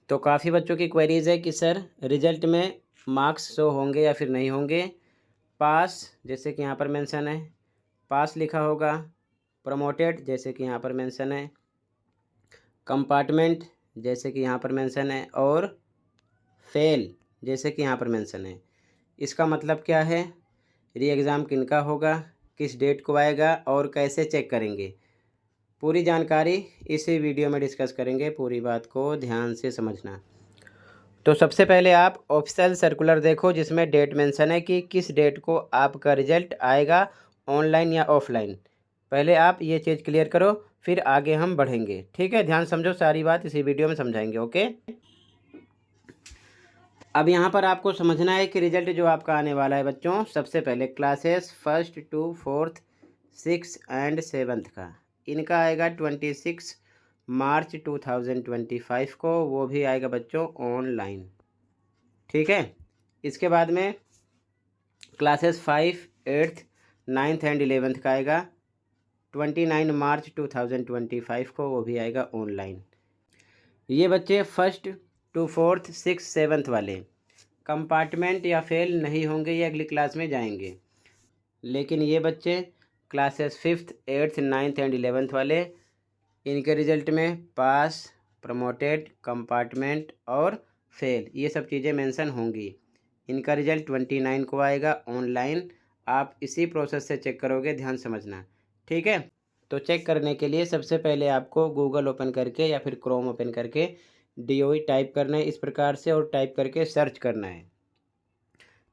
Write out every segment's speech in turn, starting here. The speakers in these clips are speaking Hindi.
तो काफ़ी बच्चों की क्वेरीज़ है कि सर रिजल्ट में मार्क्स शो होंगे या फिर नहीं होंगे। पास जैसे कि यहाँ पर मेंशन है, पास लिखा होगा। प्रमोटेड जैसे कि यहाँ पर मेंशन है। कंपार्टमेंट जैसे कि यहाँ पर मेंशन है और फेल जैसे कि यहाँ पर मेंशन है। इसका मतलब क्या है, री एग्ज़ाम किनका होगा, किस डेट को आएगा और कैसे चेक करेंगे, पूरी जानकारी इसी वीडियो में डिस्कस करेंगे। पूरी बात को ध्यान से समझना। तो सबसे पहले आप ऑफिशियल सर्कुलर देखो जिसमें डेट मेंशन है कि किस डेट को आपका रिजल्ट आएगा, ऑनलाइन या ऑफलाइन। पहले आप ये चीज़ क्लियर करो, फिर आगे हम बढ़ेंगे। ठीक है, ध्यान समझो, सारी बात इसी वीडियो में समझाएंगे। ओके, अब यहाँ पर आपको समझना है कि रिजल्ट जो आपका आने वाला है बच्चों, सबसे पहले classes 1st to 4th 6th and 7th का, इनका आएगा 26 मार्च 2025 को। वो भी आएगा बच्चों ऑनलाइन। ठीक है, इसके बाद में classes 5 8th 9th and 11th का आएगा 29 मार्च 2025 को। वो भी आएगा ऑनलाइन। ये बच्चे 1st to 4th 6th 7th वाले कंपार्टमेंट या फेल नहीं होंगे, ये अगली क्लास में जाएंगे। लेकिन ये बच्चे classes 5th 8th 9th and 11th वाले, इनके रिजल्ट में पास, प्रमोटेड, कंपार्टमेंट और फेल ये सब चीज़ें मेंशन होंगी। इनका रिजल्ट 29 को आएगा ऑनलाइन। आप इसी प्रोसेस से चेक करोगे, ध्यान समझना। ठीक है, तो चेक करने के लिए सबसे पहले आपको गूगल ओपन करके या फिर क्रोम ओपन करके DOE टाइप करना है इस प्रकार से, और टाइप करके सर्च करना है।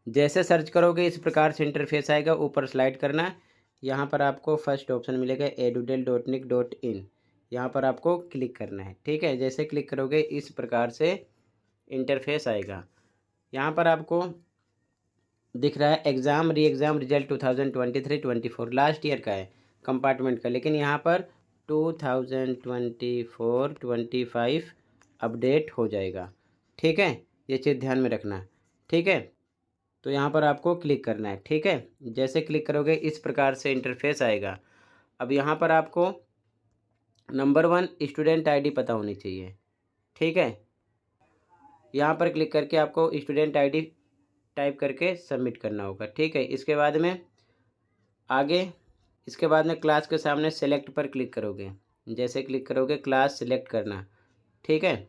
जैसे सर्च करोगे इस प्रकार से इंटरफेस आएगा, ऊपर स्लाइड करना। यहाँ पर आपको फर्स्ट ऑप्शन मिलेगा edudel.nic.in, यहाँ पर आपको क्लिक करना है। ठीक है, जैसे क्लिक करोगे इस प्रकार से इंटरफेस आएगा। यहाँ पर आपको दिख रहा है एग्ज़ाम री एग्ज़ाम रिजल्ट 2023-24 लास्ट ईयर का है, कंपार्टमेंट का। लेकिन यहाँ पर 2024-25 अपडेट हो जाएगा। ठीक है, ये चीज़ ध्यान में रखना। ठीक है, तो यहाँ पर आपको क्लिक करना है। ठीक है, जैसे क्लिक करोगे इस प्रकार से इंटरफेस आएगा। अब यहाँ पर आपको नंबर 1 स्टूडेंट ID पता होनी चाहिए। ठीक है, यहाँ पर क्लिक करके आपको स्टूडेंट ID टाइप करके सबमिट करना होगा। ठीक है, इसके बाद में आगे, इसके बाद में क्लास के सामने सेलेक्ट पर क्लिक करोगे। जैसे क्लिक करोगे क्लास सेलेक्ट करना। ठीक है,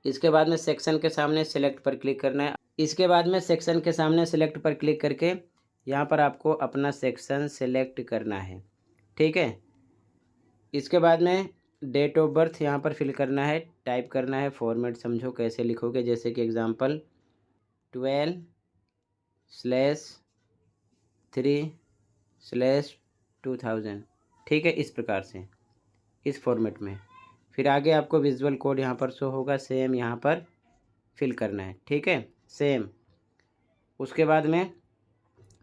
इसके बाद में सेक्शन के सामने सेलेक्ट पर क्लिक करना है। इसके बाद में सेक्शन के सामने सेलेक्ट पर क्लिक करके यहाँ पर आपको अपना सेक्शन सेलेक्ट करना है। ठीक है, इसके बाद में डेट ऑफ बर्थ यहाँ पर फिल करना है, टाइप करना है। फॉर्मेट समझो कैसे लिखोगे, जैसे कि एग्जांपल 12/3/2000। ठीक है, इस प्रकार से इस फॉर्मेट में। फिर आगे आपको विजुअल कोड यहाँ पर शो होगा, सेम यहाँ पर फिल करना है। ठीक है, सेम। उसके बाद में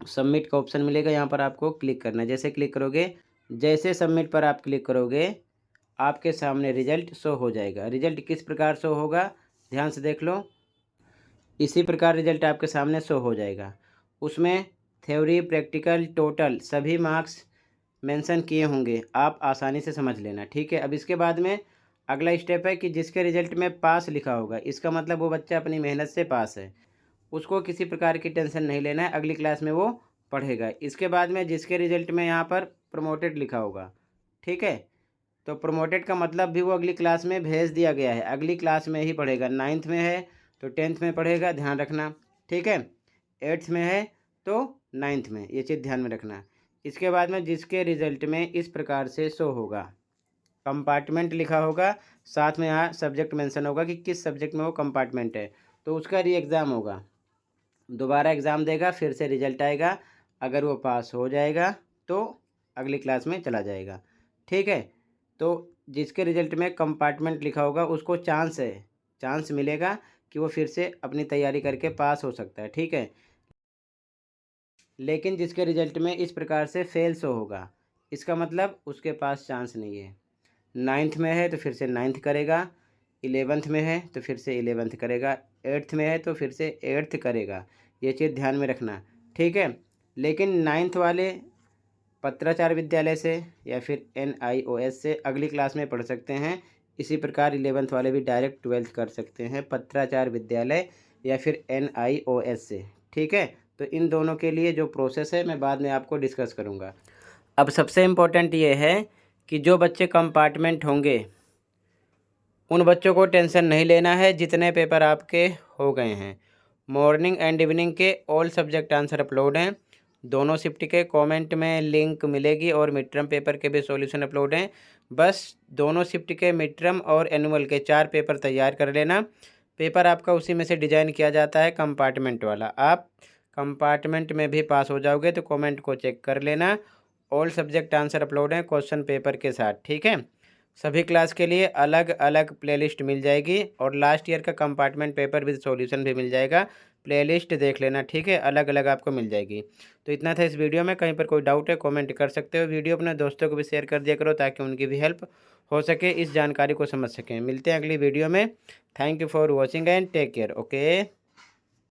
सबमिट का ऑप्शन मिलेगा, यहाँ पर आपको क्लिक करना है। जैसे क्लिक करोगे, जैसे सबमिट पर आप क्लिक करोगे आपके सामने रिजल्ट शो हो जाएगा। रिजल्ट किस प्रकार शो होगा, ध्यान से देख लो। इसी प्रकार रिजल्ट आपके सामने शो हो जाएगा। उसमें थ्योरी, प्रैक्टिकल, टोटल सभी मार्क्स मेंशन किए होंगे, आप आसानी से समझ लेना। ठीक है, अब इसके बाद में अगला स्टेप है कि जिसके रिजल्ट में पास लिखा होगा, इसका मतलब वो बच्चा अपनी मेहनत से पास है, उसको किसी प्रकार की टेंशन नहीं लेना है, अगली क्लास में वो पढ़ेगा। इसके बाद में जिसके रिजल्ट में यहाँ पर प्रमोटेड लिखा होगा, ठीक है, तो प्रमोटेड का मतलब भी वो अगली क्लास में भेज दिया गया है, अगली क्लास में ही पढ़ेगा। 9th में है तो 10th में पढ़ेगा, ध्यान रखना। ठीक है, 8th में है तो 9th में, ये चीज़ ध्यान में रखना। इसके बाद में जिसके रिजल्ट में इस प्रकार से शो होगा, कंपार्टमेंट लिखा होगा, साथ में यहाँ सब्जेक्ट मेंशन होगा कि किस सब्जेक्ट में वो कंपार्टमेंट है, तो उसका री एग्ज़ाम होगा, दोबारा एग्ज़ाम देगा, फिर से रिजल्ट आएगा। अगर वो पास हो जाएगा तो अगली क्लास में चला जाएगा। ठीक है, तो जिसके रिजल्ट में कंपार्टमेंट लिखा होगा उसको चांस मिलेगा कि वो फिर से अपनी तैयारी करके पास हो सकता है। ठीक है, लेकिन जिसके रिजल्ट में इस प्रकार से फेल शो होगा, इसका मतलब उसके पास चांस नहीं है। 9th में है तो फिर से 9th करेगा, 11th में है तो फिर से 11th करेगा, 8th में है तो फिर से 8th करेगा। ये चीज़ ध्यान में रखना। ठीक है, लेकिन 9th वाले पत्राचार विद्यालय से या फिर NIOS से अगली क्लास में पढ़ सकते हैं, इसी प्रकार 11th वाले भी डायरेक्ट 12th कर सकते हैं पत्राचार विद्यालय या फिर NIOS से। ठीक है, तो इन दोनों के लिए जो प्रोसेस है मैं बाद में आपको डिस्कस करूँगा। अब सबसे इम्पोर्टेंट ये है कि जो बच्चे कंपार्टमेंट होंगे उन बच्चों को टेंशन नहीं लेना है, जितने पेपर आपके हो गए हैं। मॉर्निंग एंड इवनिंग के ऑल सब्जेक्ट आंसर अपलोड हैं, दोनों शिफ्ट के कमेंट में लिंक मिलेगी और मिड टर्म पेपर के भी सॉल्यूशन अपलोड हैं। बस दोनों शिफ्ट के मिड टर्म और एनुअल के 4 पेपर तैयार कर लेना। पेपर आपका उसी में से डिजाइन किया जाता है कंपार्टमेंट वाला। आप कंपार्टमेंट में भी पास हो जाओगे तो कमेंट को चेक कर लेना। ऑल सब्जेक्ट आंसर अपलोड हैं क्वेश्चन पेपर के साथ। ठीक है, सभी क्लास के लिए अलग अलग प्लेलिस्ट मिल जाएगी और लास्ट ईयर का कंपार्टमेंट पेपर विद सॉल्यूशन भी मिल जाएगा। प्लेलिस्ट देख लेना, ठीक है, अलग अलग आपको मिल जाएगी। तो इतना था इस वीडियो में। कहीं पर कोई डाउट है कमेंट कर सकते हो। वीडियो अपने दोस्तों को भी शेयर कर दिया करो ताकि उनकी भी हेल्प हो सके, इस जानकारी को समझ सकें। मिलते हैं अगली वीडियो में। Thank you for watching and take care. Okay.